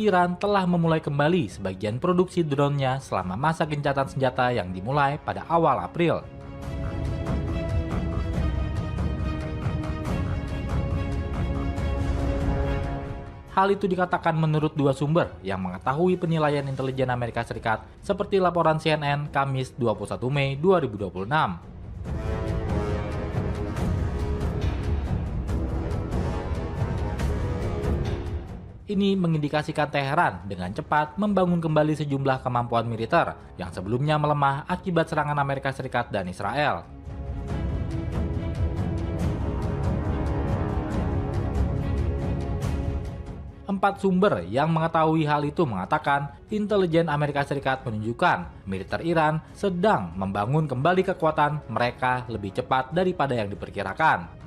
Iran telah memulai kembali sebagian produksi drone-nya selama masa gencatan senjata yang dimulai pada awal April. Hal itu dikatakan menurut dua sumber yang mengetahui penilaian intelijen Amerika Serikat, seperti laporan CNN Kamis 21 Mei 2026. Ini mengindikasikan Teheran dengan cepat membangun kembali sejumlah kemampuan militer yang sebelumnya melemah akibat serangan Amerika Serikat dan Israel. Empat sumber yang mengetahui hal itu mengatakan intelijen Amerika Serikat menunjukkan militer Iran sedang membangun kembali kekuatan mereka lebih cepat daripada yang diperkirakan.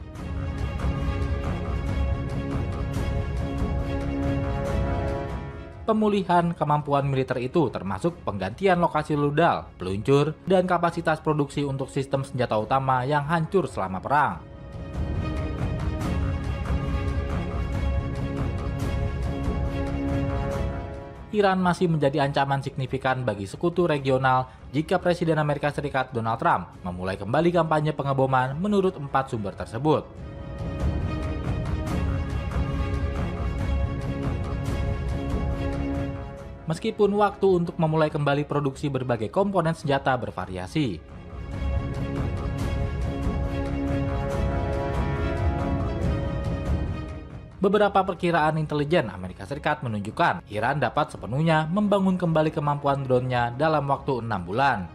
Pemulihan kemampuan militer itu termasuk penggantian lokasi rudal, peluncur, dan kapasitas produksi untuk sistem senjata utama yang hancur selama perang. Iran masih menjadi ancaman signifikan bagi sekutu regional jika Presiden Amerika Serikat Donald Trump memulai kembali kampanye pengeboman menurut empat sumber tersebut. Meskipun waktu untuk memulai kembali produksi berbagai komponen senjata bervariasi. Beberapa perkiraan intelijen Amerika Serikat menunjukkan Iran dapat sepenuhnya membangun kembali kemampuan drone-nya dalam waktu 6 bulan.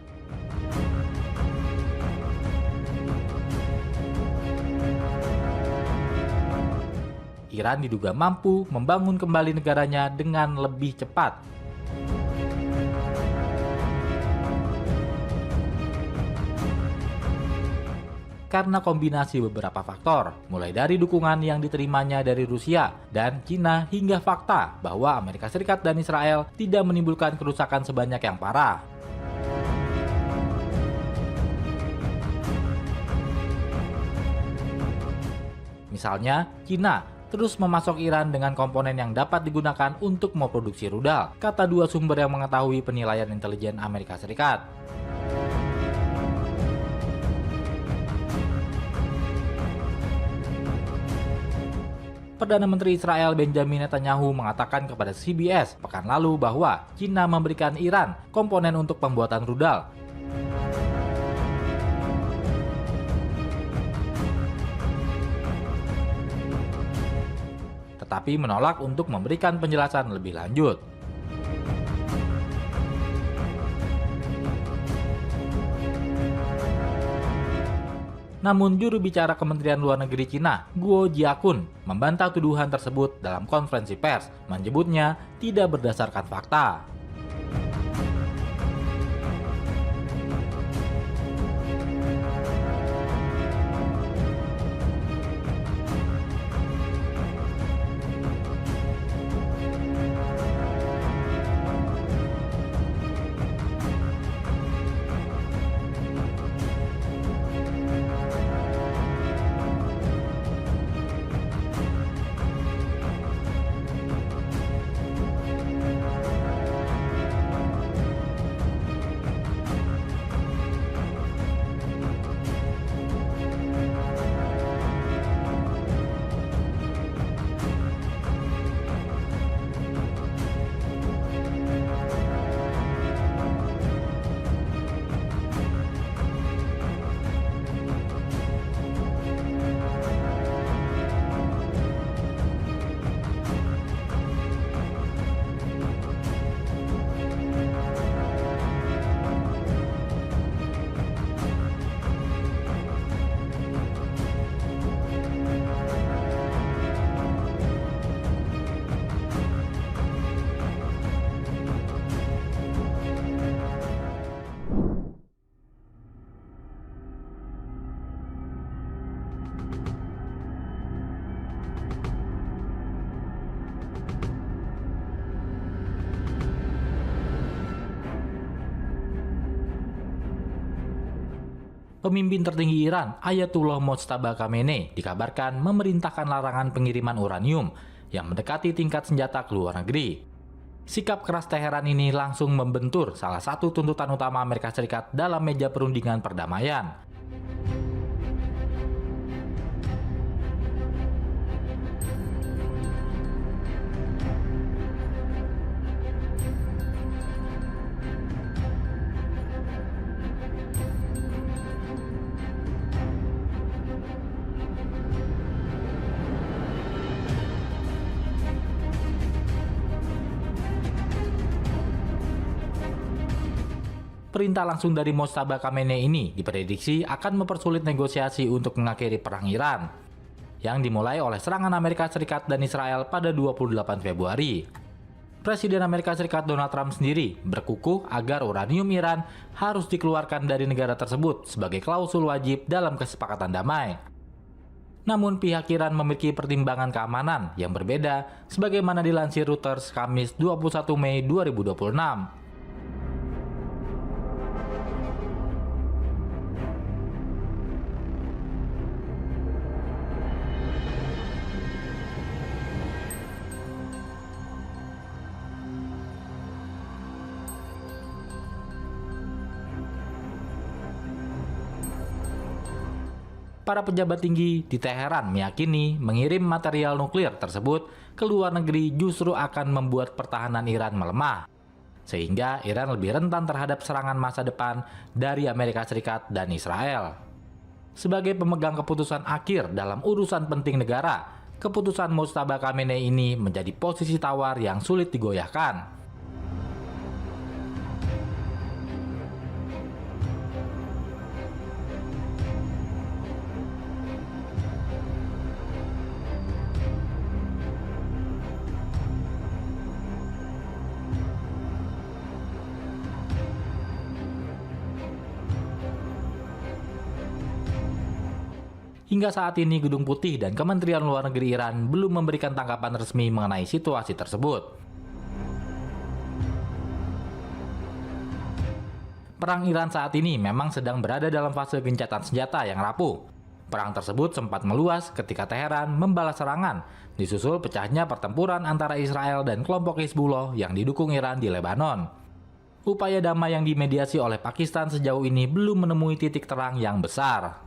Iran diduga mampu membangun kembali negaranya dengan lebih cepat. Karena kombinasi beberapa faktor, mulai dari dukungan yang diterimanya dari Rusia dan Cina hingga fakta bahwa Amerika Serikat dan Israel tidak menimbulkan kerusakan sebanyak yang parah. Misalnya, Cina terus memasok Iran dengan komponen yang dapat digunakan untuk memproduksi rudal, kata dua sumber yang mengetahui penilaian intelijen Amerika Serikat. Perdana Menteri Israel Benjamin Netanyahu mengatakan kepada CBS pekan lalu bahwa Cina memberikan Iran komponen untuk pembuatan rudal. Tetapi menolak untuk memberikan penjelasan lebih lanjut. Namun juru bicara Kementerian Luar Negeri Cina, Guo Jiakun, membantah tuduhan tersebut dalam konferensi pers, menyebutnya tidak berdasarkan fakta. Pemimpin tertinggi Iran, Ayatullah Mojtaba Khamenei, dikabarkan memerintahkan larangan pengiriman uranium yang mendekati tingkat senjata ke luar negeri. Sikap keras Teheran ini langsung membentur salah satu tuntutan utama Amerika Serikat dalam meja perundingan perdamaian. Perintah langsung dari Mojtaba Khamenei ini diprediksi akan mempersulit negosiasi untuk mengakhiri perang Iran, yang dimulai oleh serangan Amerika Serikat dan Israel pada 28 Februari. Presiden Amerika Serikat Donald Trump sendiri berkukuh agar uranium Iran harus dikeluarkan dari negara tersebut sebagai klausul wajib dalam kesepakatan damai. Namun pihak Iran memiliki pertimbangan keamanan yang berbeda, sebagaimana dilansir Reuters Kamis 21 Mei 2026. Para pejabat tinggi di Teheran meyakini mengirim material nuklir tersebut ke luar negeri justru akan membuat pertahanan Iran melemah, sehingga Iran lebih rentan terhadap serangan masa depan dari Amerika Serikat dan Israel. Sebagai pemegang keputusan akhir dalam urusan penting negara, keputusan Mojtaba Khamenei ini menjadi posisi tawar yang sulit digoyahkan. Hingga saat ini Gedung Putih dan Kementerian Luar Negeri Iran belum memberikan tanggapan resmi mengenai situasi tersebut. Perang Iran saat ini memang sedang berada dalam fase gencatan senjata yang rapuh. Perang tersebut sempat meluas ketika Teheran membalas serangan, disusul pecahnya pertempuran antara Israel dan kelompok Hizbullah yang didukung Iran di Lebanon. Upaya damai yang dimediasi oleh Pakistan sejauh ini belum menemui titik terang yang besar.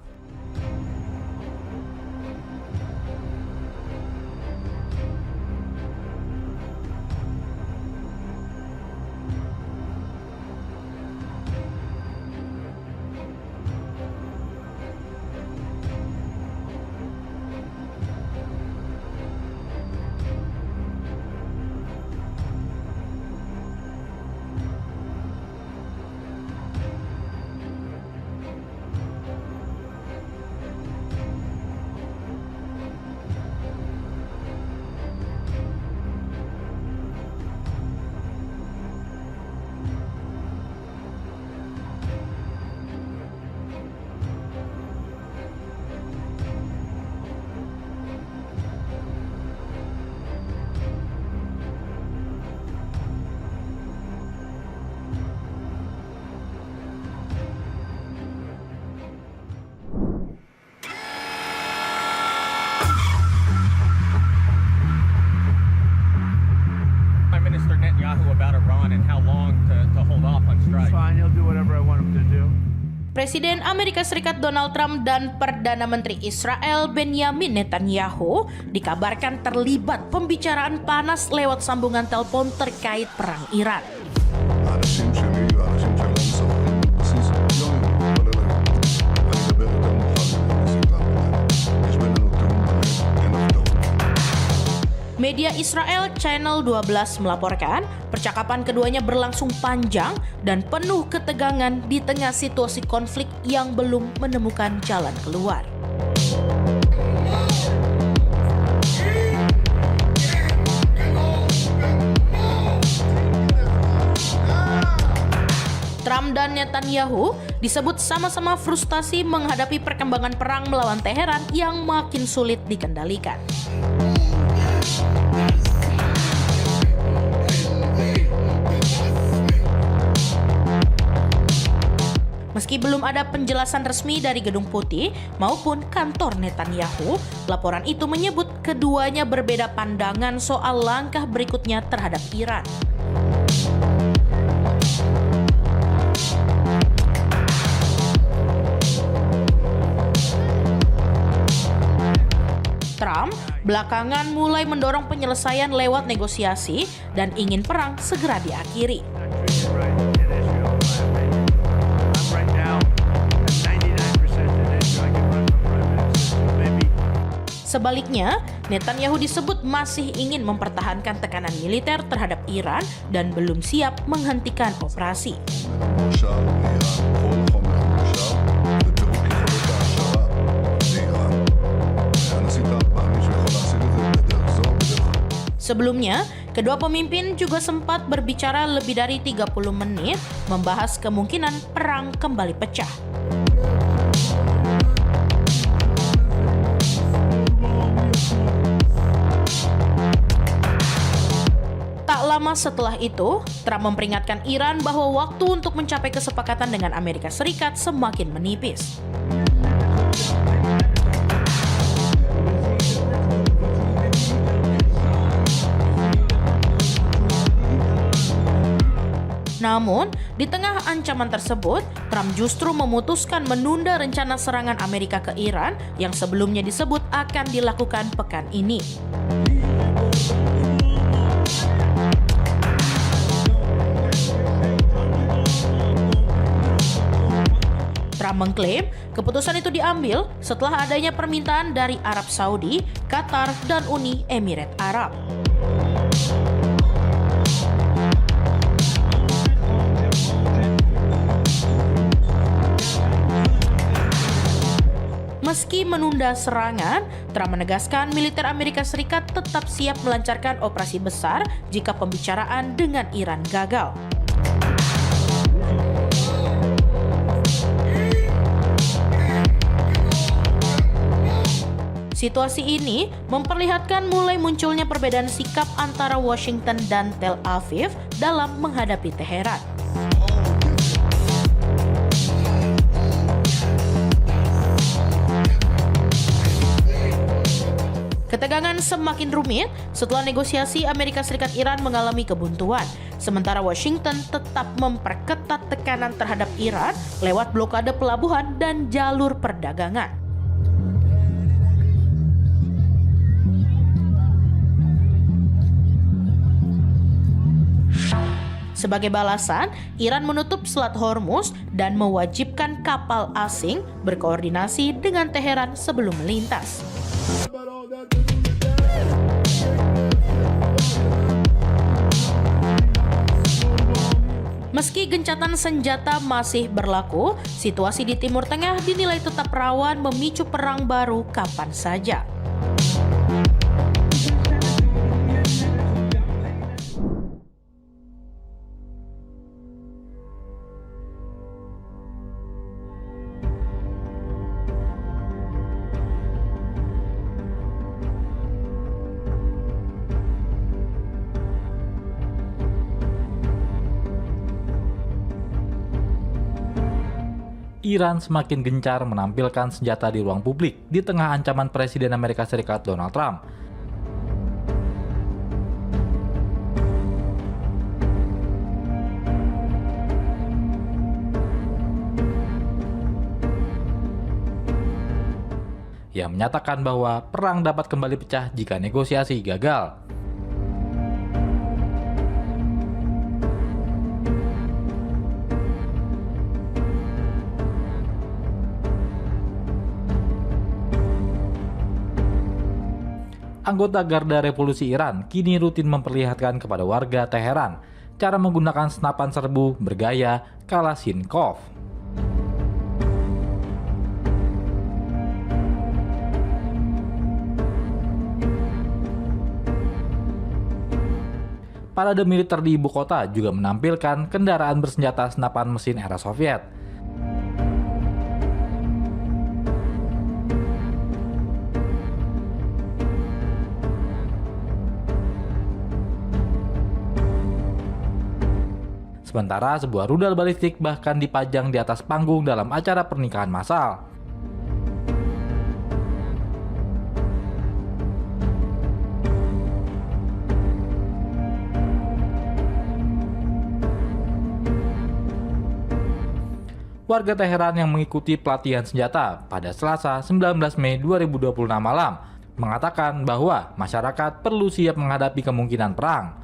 Presiden Amerika Serikat Donald Trump dan Perdana Menteri Israel Benjamin Netanyahu dikabarkan terlibat pembicaraan panas lewat sambungan telepon terkait perang Iran. Media Israel Channel 12 melaporkan percakapan keduanya berlangsung panjang dan penuh ketegangan di tengah situasi konflik yang belum menemukan jalan keluar. Trump dan Netanyahu disebut sama-sama frustasi menghadapi perkembangan perang melawan Teheran yang makin sulit dikendalikan. Meski belum ada penjelasan resmi dari Gedung Putih maupun kantor Netanyahu, laporan itu menyebut keduanya berbeda pandangan soal langkah berikutnya terhadap Iran. Trump belakangan mulai mendorong penyelesaian lewat negosiasi dan ingin perang segera diakhiri. Sebaliknya, Netanyahu disebut masih ingin mempertahankan tekanan militer terhadap Iran dan belum siap menghentikan operasi. Sebelumnya, kedua pemimpin juga sempat berbicara lebih dari 30 menit membahas kemungkinan perang kembali pecah. Lama setelah itu, Trump memperingatkan Iran bahwa waktu untuk mencapai kesepakatan dengan Amerika Serikat semakin menipis. Namun, di tengah ancaman tersebut, Trump justru memutuskan menunda rencana serangan Amerika ke Iran yang sebelumnya disebut akan dilakukan pekan ini. Trump mengklaim keputusan itu diambil setelah adanya permintaan dari Arab Saudi, Qatar, dan Uni Emirat Arab. Meski menunda serangan, Trump menegaskan militer Amerika Serikat tetap siap melancarkan operasi besar jika pembicaraan dengan Iran gagal. Situasi ini memperlihatkan mulai munculnya perbedaan sikap antara Washington dan Tel Aviv dalam menghadapi Teheran. Ketegangan semakin rumit setelah negosiasi Amerika Serikat Iran mengalami kebuntuan, sementara Washington tetap memperketat tekanan terhadap Iran lewat blokade pelabuhan dan jalur perdagangan. Sebagai balasan, Iran menutup Selat Hormuz dan mewajibkan kapal asing berkoordinasi dengan Teheran sebelum melintas. Meski gencatan senjata masih berlaku, situasi di Timur Tengah dinilai tetap rawan memicu perang baru kapan saja. Iran semakin gencar menampilkan senjata di ruang publik di tengah ancaman Presiden Amerika Serikat Donald Trump. Yang menyatakan bahwa perang dapat kembali pecah jika negosiasi gagal. Anggota Garda Revolusi Iran kini rutin memperlihatkan kepada warga Teheran cara menggunakan senapan serbu bergaya Kalashnikov. Parade militer di ibu kota juga menampilkan kendaraan bersenjata senapan mesin era Soviet. Sementara sebuah rudal balistik bahkan dipajang di atas panggung dalam acara pernikahan massal. Warga Teheran yang mengikuti pelatihan senjata pada Selasa 19 Mei 2026 malam mengatakan bahwa masyarakat perlu siap menghadapi kemungkinan perang.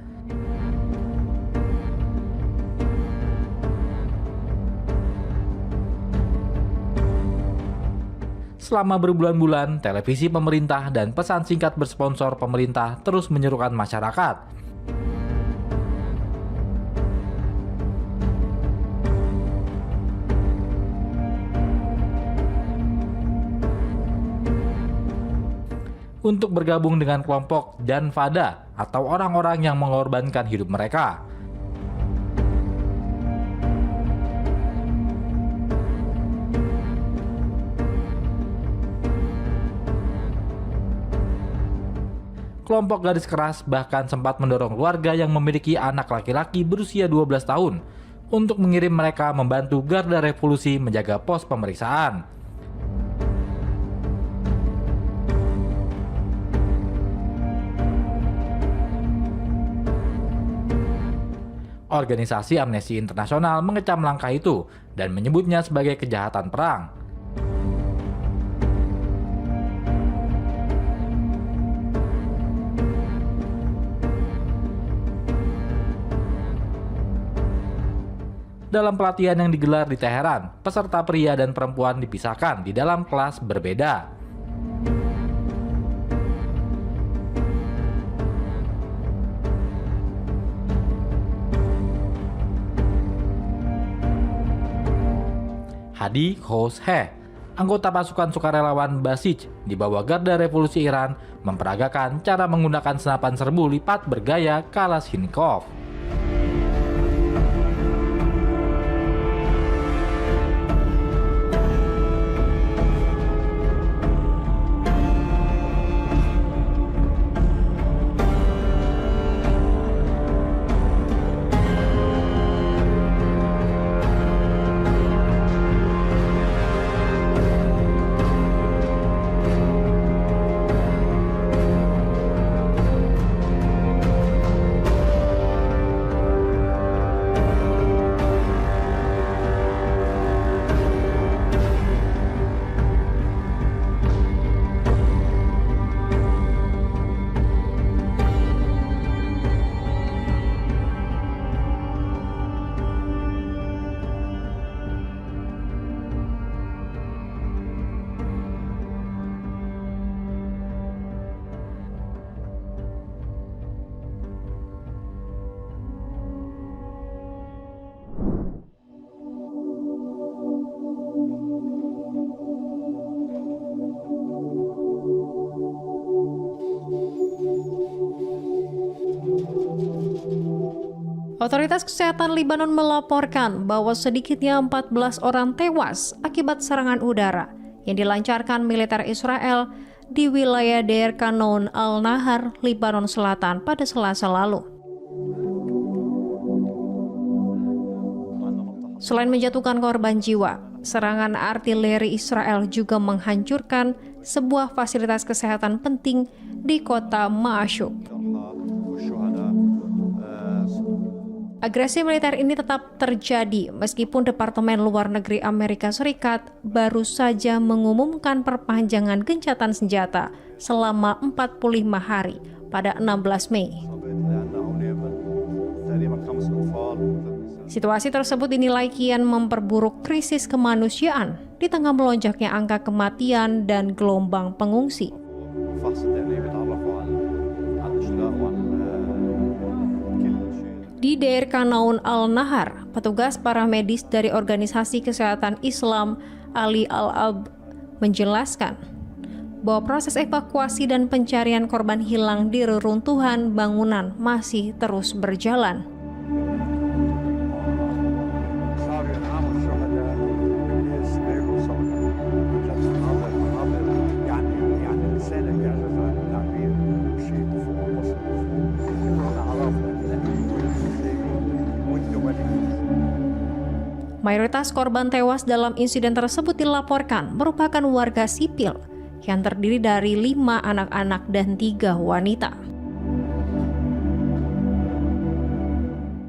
Selama berbulan-bulan, televisi pemerintah dan pesan singkat bersponsor pemerintah terus menyerukan masyarakat. Untuk bergabung dengan kelompok Janfada atau orang-orang yang mengorbankan hidup mereka. Kelompok Garis Keras bahkan sempat mendorong keluarga yang memiliki anak laki-laki berusia 12 tahun untuk mengirim mereka membantu Garda Revolusi menjaga pos pemeriksaan. Organisasi Amnesty International mengecam langkah itu dan menyebutnya sebagai kejahatan perang. Dalam pelatihan yang digelar di Teheran, peserta pria dan perempuan dipisahkan di dalam kelas berbeda. Hadi Khosheh, anggota pasukan sukarelawan Basij di bawah Garda Revolusi Iran, memperagakan cara menggunakan senapan serbu lipat bergaya Kalashnikov. Otoritas Kesehatan Lebanon melaporkan bahwa sedikitnya 14 orang tewas akibat serangan udara yang dilancarkan militer Israel di wilayah Deir Kanoun Al-Nahar, Lebanon Selatan pada Selasa lalu. Selain menjatuhkan korban jiwa, serangan artileri Israel juga menghancurkan sebuah fasilitas kesehatan penting di kota Ma'ashuk. Agresi militer ini tetap terjadi meskipun Departemen Luar Negeri Amerika Serikat baru saja mengumumkan perpanjangan gencatan senjata selama 45 hari pada 16 Mei. Situasi tersebut dinilai kian memperburuk krisis kemanusiaan di tengah melonjaknya angka kematian dan gelombang pengungsi. Di Deir Kanoun Al-Nahar, petugas paramedis dari Organisasi Kesehatan Islam Ali Al-Ab menjelaskan bahwa proses evakuasi dan pencarian korban hilang di reruntuhan bangunan masih terus berjalan. Mayoritas korban tewas dalam insiden tersebut dilaporkan merupakan warga sipil yang terdiri dari 5 anak-anak dan 3 wanita.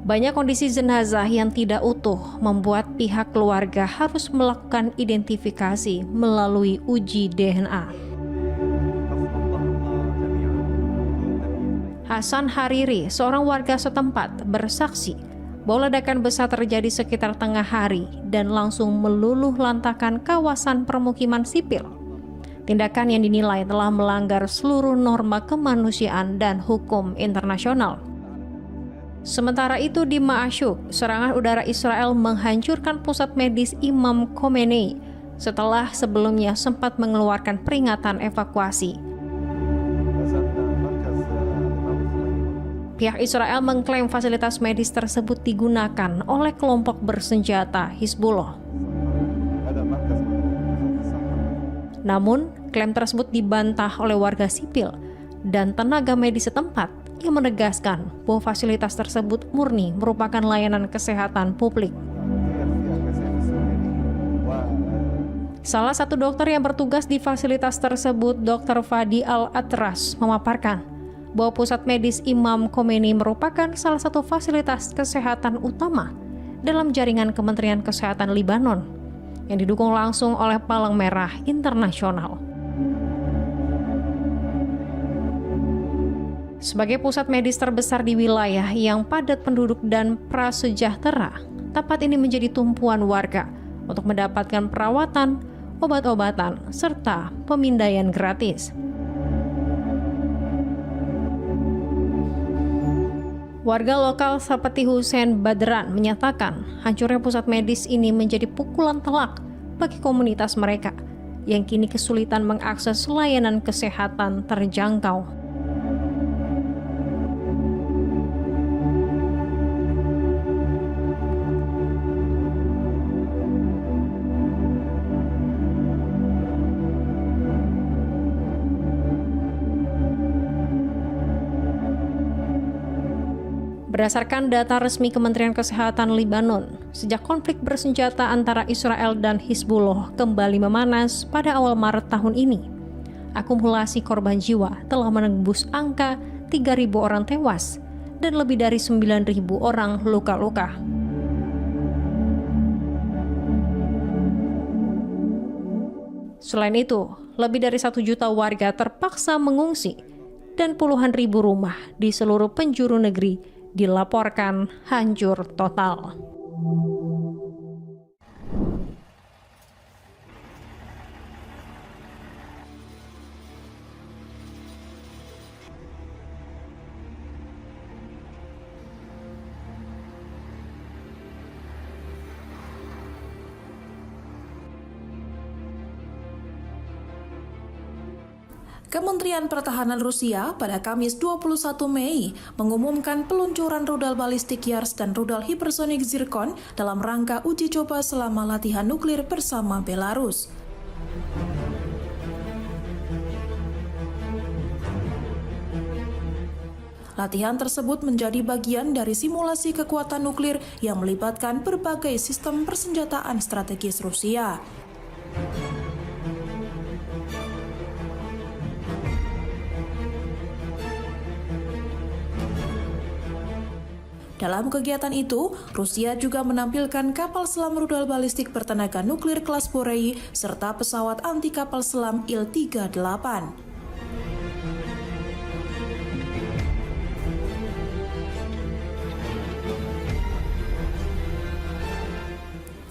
Banyak kondisi jenazah yang tidak utuh membuat pihak keluarga harus melakukan identifikasi melalui uji DNA. Hasan Hariri, seorang warga setempat, bersaksi bahwa ledakan besar terjadi sekitar tengah hari dan langsung meluluh lantakan kawasan permukiman sipil. Tindakan yang dinilai telah melanggar seluruh norma kemanusiaan dan hukum internasional. Sementara itu di Ma'asyuk, serangan udara Israel menghancurkan pusat medis Imam Khomeini setelah sebelumnya sempat mengeluarkan peringatan evakuasi. Pihak Israel mengklaim fasilitas medis tersebut digunakan oleh kelompok bersenjata Hizbullah. Namun, klaim tersebut dibantah oleh warga sipil dan tenaga medis setempat yang menegaskan bahwa fasilitas tersebut murni merupakan layanan kesehatan publik. Salah satu dokter yang bertugas di fasilitas tersebut, Dr. Fadi Al-Atras, memaparkan bahwa pusat medis Imam Khomeini merupakan salah satu fasilitas kesehatan utama dalam jaringan Kementerian Kesehatan Libanon yang didukung langsung oleh Palang Merah Internasional. Sebagai pusat medis terbesar di wilayah yang padat penduduk dan prasejahtera, tempat ini menjadi tumpuan warga untuk mendapatkan perawatan, obat-obatan, serta pemindaian gratis. Warga lokal seperti Hussein Badran menyatakan hancurnya pusat medis ini menjadi pukulan telak bagi komunitas mereka yang kini kesulitan mengakses layanan kesehatan terjangkau. Berdasarkan data resmi Kementerian Kesehatan Libanon, sejak konflik bersenjata antara Israel dan Hizbullah kembali memanas pada awal Maret tahun ini, akumulasi korban jiwa telah menembus angka 3.000 orang tewas dan lebih dari 9.000 orang luka-luka. Selain itu, lebih dari 1 juta warga terpaksa mengungsi dan puluhan ribu rumah di seluruh penjuru negeri dilaporkan hancur total. Kementerian Pertahanan Rusia pada Kamis 21 Mei mengumumkan peluncuran rudal balistik Yars dan rudal hipersonik Zircon dalam rangka uji coba selama latihan nuklir bersama Belarus. Latihan tersebut menjadi bagian dari simulasi kekuatan nuklir yang melibatkan berbagai sistem persenjataan strategis Rusia. Dalam kegiatan itu, Rusia juga menampilkan kapal selam rudal balistik bertenaga nuklir kelas Borei serta pesawat anti kapal selam Il-38.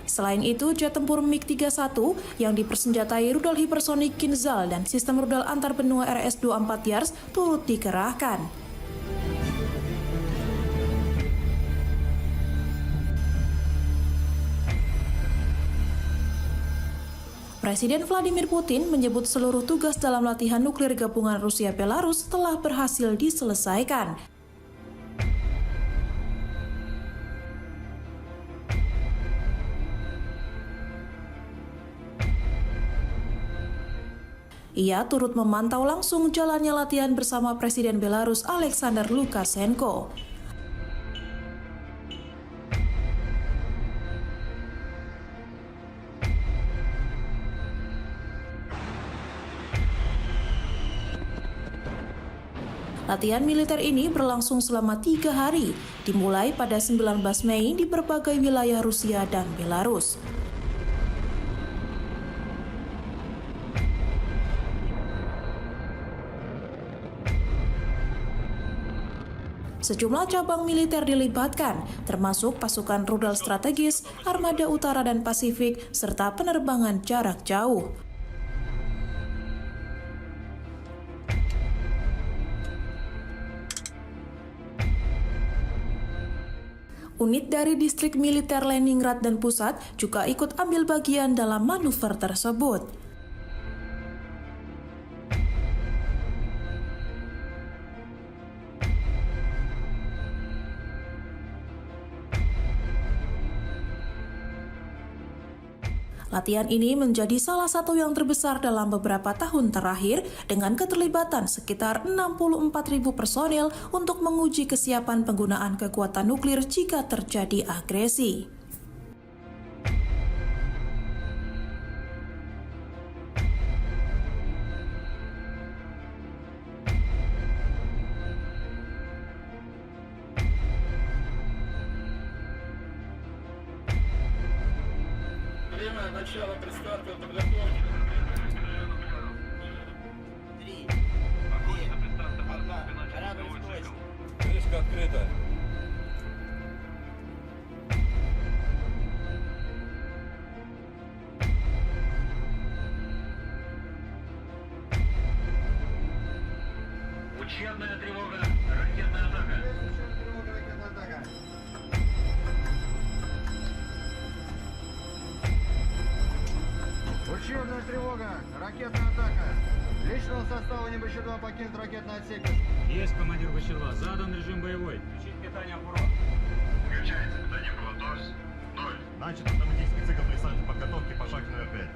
Selain itu, jet tempur MiG-31 yang dipersenjatai rudal hipersonik Kinzhal dan sistem rudal antar benua RS-24 Yars turut dikerahkan. Presiden Vladimir Putin menyebut seluruh tugas dalam latihan nuklir gabungan Rusia-Belarus telah berhasil diselesaikan. Ia turut memantau langsung jalannya latihan bersama Presiden Belarus Alexander Lukashenko. Latihan militer ini berlangsung selama 3 hari, dimulai pada 19 Mei di berbagai wilayah Rusia dan Belarus. Sejumlah cabang militer dilibatkan, termasuk pasukan rudal strategis, armada utara dan Pasifik, serta penerbangan jarak jauh. Unit dari distrik militer Leningrad dan Pusat juga ikut ambil bagian dalam manuver tersebut. Latihan ini menjadi salah satu yang terbesar dalam beberapa tahun terakhir dengan keterlibatan sekitar 64.000 personil untuk menguji kesiapan penggunaan kekuatan nuklir jika terjadi agresi. Начало предстарта подготовки. 3. Огонь на предстарта подготовки. Корабль в поиске. Крышка открыта. Учебная тревога. Ракетная атака. Учебная тревога, ракетная атака. Личного состава НБЧ-2 покинет ракетный отсек. Есть, командир БЧ-2. Задан режим боевой. Включить питание ПРО. Включается питание ПРО. 0. Начат автоматический цикл предстартной подготовки по шагу номер 5.